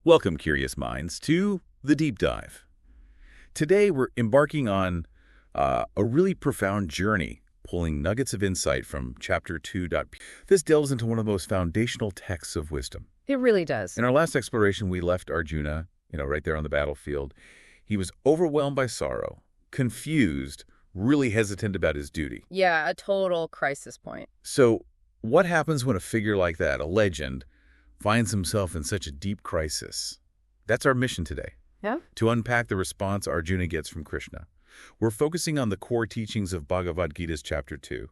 Welcome, curious minds, to The Deep Dive. Today, we're embarking on a really profound journey, pulling nuggets of insight from Chapter 2. This delves into one of the most foundational texts of wisdom. It really does. In our last exploration, we left Arjuna, right there on the battlefield. He was overwhelmed by sorrow, confused, really hesitant about his duty. Yeah, a total crisis point. So, what happens when a figure like that, a legend, finds himself in such a deep crisis? That's our mission today. Yeah? To unpack the response Arjuna gets from Krishna. We're focusing on the core teachings of Bhagavad Gita's Chapter 2,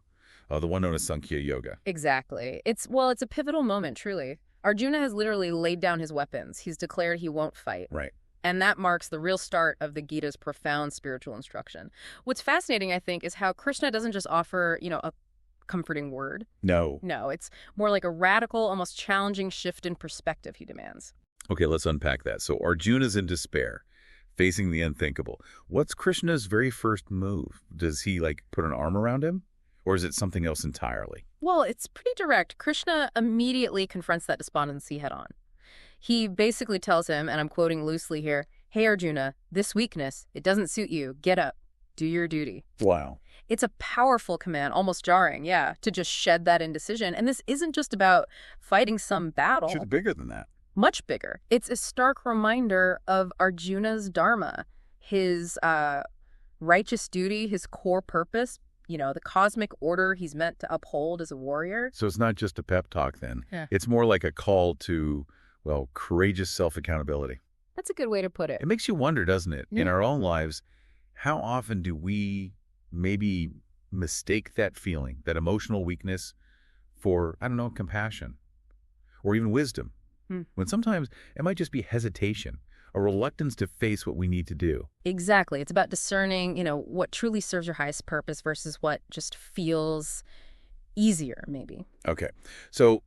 the one known as Sankhya Yoga. Exactly. It's a pivotal moment, truly. Arjuna has literally laid down his weapons. He's declared he won't fight. Right. And that marks the real start of the Gita's profound spiritual instruction. What's fascinating, I think, is how Krishna doesn't just offer, a comforting word. No, it's more like a radical, almost challenging shift in perspective he demands. Okay, let's unpack that. So Arjuna's in despair, facing the unthinkable. What's Krishna's very first move? Does he, put an arm around him? Or is it something else entirely? Well, it's pretty direct. Krishna immediately confronts that despondency head on. He basically tells him, and I'm quoting loosely here, "Hey, Arjuna, this weakness, it doesn't suit you. Get up. Do your duty." Wow. It's a powerful command, almost jarring, to just shed that indecision. And this isn't just about fighting some battle. It's bigger than that. Much bigger. It's a stark reminder of Arjuna's dharma, his righteous duty, his core purpose, the cosmic order he's meant to uphold as a warrior. So it's not just a pep talk then. Yeah. It's more like a call to, courageous self-accountability. That's a good way to put it. It makes you wonder, doesn't it? Yeah. In our own lives, how often do we maybe mistake that feeling, that emotional weakness, for, compassion or even wisdom? When sometimes it might just be hesitation, a reluctance to face what we need to do. Exactly. It's about discerning, what truly serves your highest purpose versus what just feels easier, maybe. Okay. So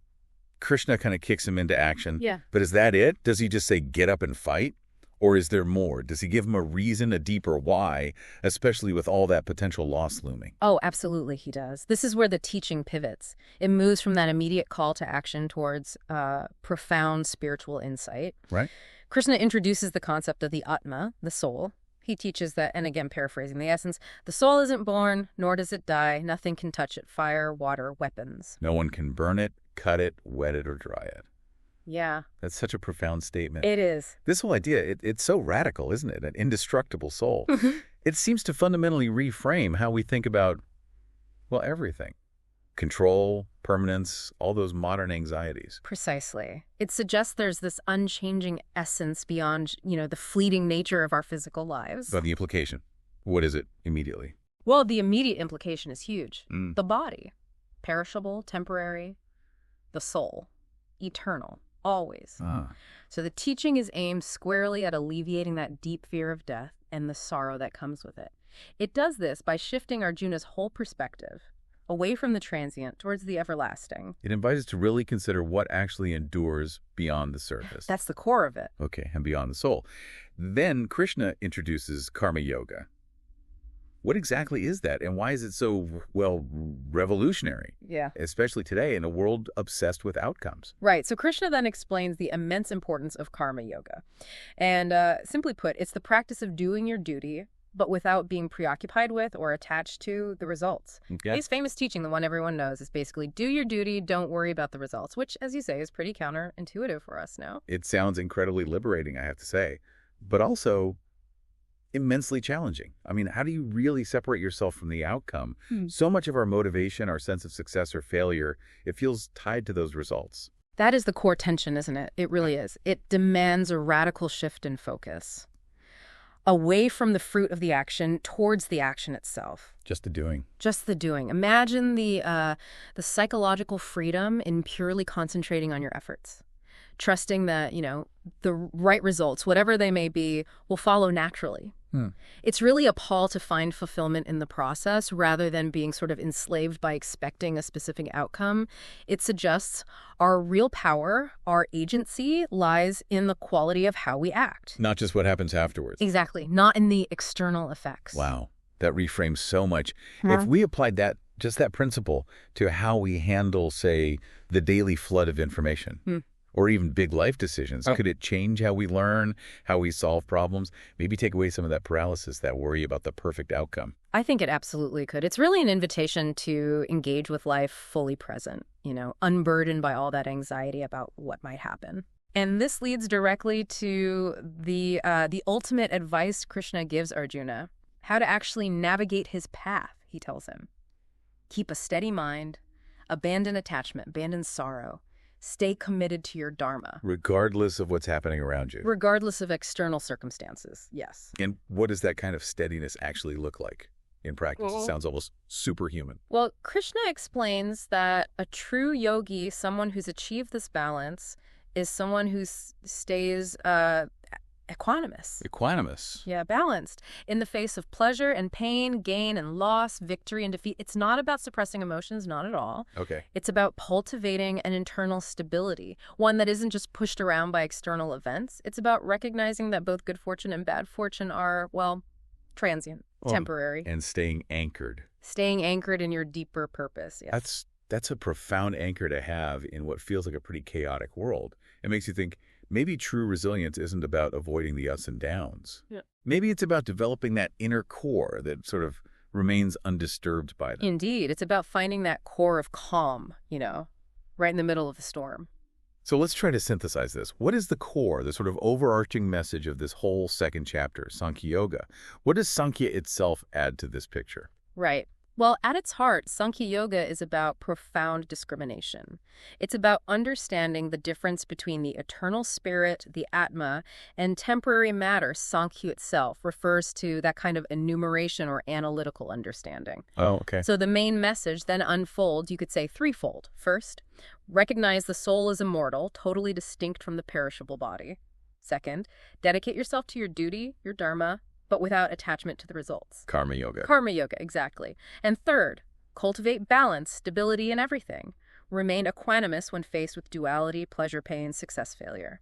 Krishna kind of kicks him into action. Yeah. But is that it? Does he just say, get up and fight? Or is there more? Does he give him a reason, a deeper why, especially with all that potential loss looming? Oh, absolutely he does. This is where the teaching pivots. It moves from that immediate call to action towards profound spiritual insight. Right. Krishna introduces the concept of the Atma, the soul. He teaches that, and again paraphrasing the essence, the soul isn't born, nor does it die. Nothing can touch it. Fire, water, weapons. No one can burn it, cut it, wet it, or dry it. Yeah. That's such a profound statement. It is. This whole idea, it's so radical, isn't it? An indestructible soul. It seems to fundamentally reframe how we think about, everything. Control, permanence, all those modern anxieties. Precisely. It suggests there's this unchanging essence beyond, the fleeting nature of our physical lives. But the implication, what is it immediately? Well, the immediate implication is huge. Mm. The body, perishable, temporary. The soul, eternal. Always. So the teaching is aimed squarely at alleviating that deep fear of death and the sorrow that comes with it. It does this by shifting Arjuna's whole perspective away from the transient towards the everlasting. It invites us to really consider what actually endures beyond the surface. That's the core of it. Okay, and beyond the soul. Then Krishna introduces karma yoga. What exactly is that, and why is it so, revolutionary? Yeah. Especially today in a world obsessed with outcomes. Right. So Krishna then explains the immense importance of karma yoga. And simply put, it's the practice of doing your duty, but without being preoccupied with or attached to the results. Okay. His famous teaching, the one everyone knows, is basically do your duty, don't worry about the results, which, as you say, is pretty counterintuitive for us now. It sounds incredibly liberating, I have to say, but also immensely challenging. I mean, how do you really separate yourself from the outcome? So much of our motivation, our sense of success or failure, it feels tied to those results. That is the core tension, isn't it? It really is. It demands a radical shift in focus. Away from the fruit of the action towards the action itself. Just the doing. Just the doing. Imagine the psychological freedom in purely concentrating on your efforts. Trusting that, the right results, whatever they may be, will follow naturally. It's really a call to find fulfillment in the process rather than being sort of enslaved by expecting a specific outcome. It suggests our real power, our agency, lies in the quality of how we act. Not just what happens afterwards. Exactly. Not in the external effects. Wow. That reframes so much. If we applied that principle to how we handle, say, the daily flood of information, or even big life decisions? Oh. Could it change how we learn, how we solve problems? Maybe take away some of that paralysis, that worry about the perfect outcome. I think it absolutely could. It's really an invitation to engage with life fully present, unburdened by all that anxiety about what might happen. And this leads directly to the ultimate advice Krishna gives Arjuna, how to actually navigate his path, he tells him. Keep a steady mind, abandon attachment, abandon sorrow, stay committed to your dharma. Regardless of what's happening around you. Regardless of external circumstances, yes. And what does that kind of steadiness actually look like in practice? It sounds almost superhuman. Well, Krishna explains that a true yogi, someone who's achieved this balance, is someone who stays equanimous. Equanimous. Yeah, balanced. In the face of pleasure and pain, gain and loss, victory and defeat. It's not about suppressing emotions, not at all. Okay. It's about cultivating an internal stability, one that isn't just pushed around by external events. It's about recognizing that both good fortune and bad fortune are, well, transient, temporary. And staying anchored. Staying anchored in your deeper purpose, yes. That's a profound anchor to have in what feels like a pretty chaotic world. It makes you think maybe true resilience isn't about avoiding the ups and downs. Yeah. Maybe it's about developing that inner core that sort of remains undisturbed by them. Indeed. It's about finding that core of calm, right in the middle of the storm. So let's try to synthesize this. What is the core, the sort of overarching message of this whole second chapter, Sankhya Yoga? What does Sankhya itself add to this picture? Right. Well, at its heart, Sankhya Yoga is about profound discrimination. It's about understanding the difference between the eternal spirit, the Atma, and temporary matter. Sankhya itself refers to that kind of enumeration or analytical understanding. Oh, okay. So the main message then unfolds, you could say, threefold. First, recognize the soul is immortal, totally distinct from the perishable body. Second, dedicate yourself to your duty, your dharma, but without attachment to the results. Karma Yoga. Karma Yoga, exactly. And third, cultivate balance, stability in everything. Remain equanimous when faced with duality, pleasure, pain, success, failure.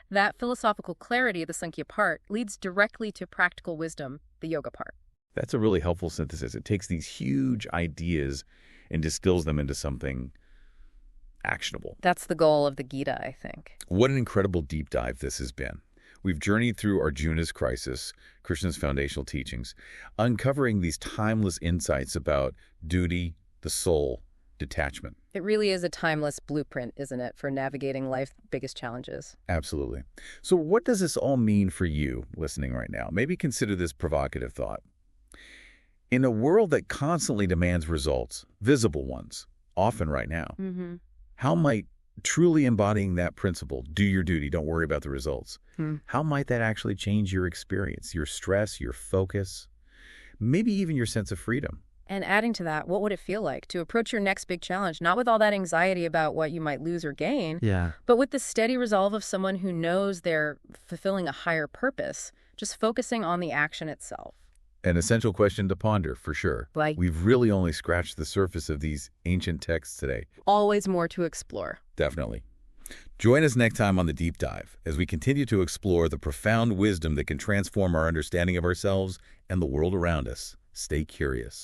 That philosophical clarity of the Sankhya part leads directly to practical wisdom, the yoga part. That's a really helpful synthesis. It takes these huge ideas and distills them into something actionable. That's the goal of the Gita, I think. What an incredible deep dive this has been. We've journeyed through Arjuna's crisis, Krishna's foundational teachings, uncovering these timeless insights about duty, the soul, detachment. It really is a timeless blueprint, isn't it, for navigating life's biggest challenges? Absolutely. So what does this all mean for you listening right now? Maybe consider this provocative thought. In a world that constantly demands results, visible ones, often right now, how might truly embodying that principle, do your duty, don't worry about the results, how might that actually change your experience, your stress, your focus, maybe even your sense of freedom? And adding to that, what would it feel like to approach your next big challenge, not with all that anxiety about what you might lose or gain, but with the steady resolve of someone who knows they're fulfilling a higher purpose, just focusing on the action itself? An essential question to ponder, for sure. We've really only scratched the surface of these ancient texts today. Always more to explore. Definitely. Join us next time on The Deep Dive as we continue to explore the profound wisdom that can transform our understanding of ourselves and the world around us. Stay curious.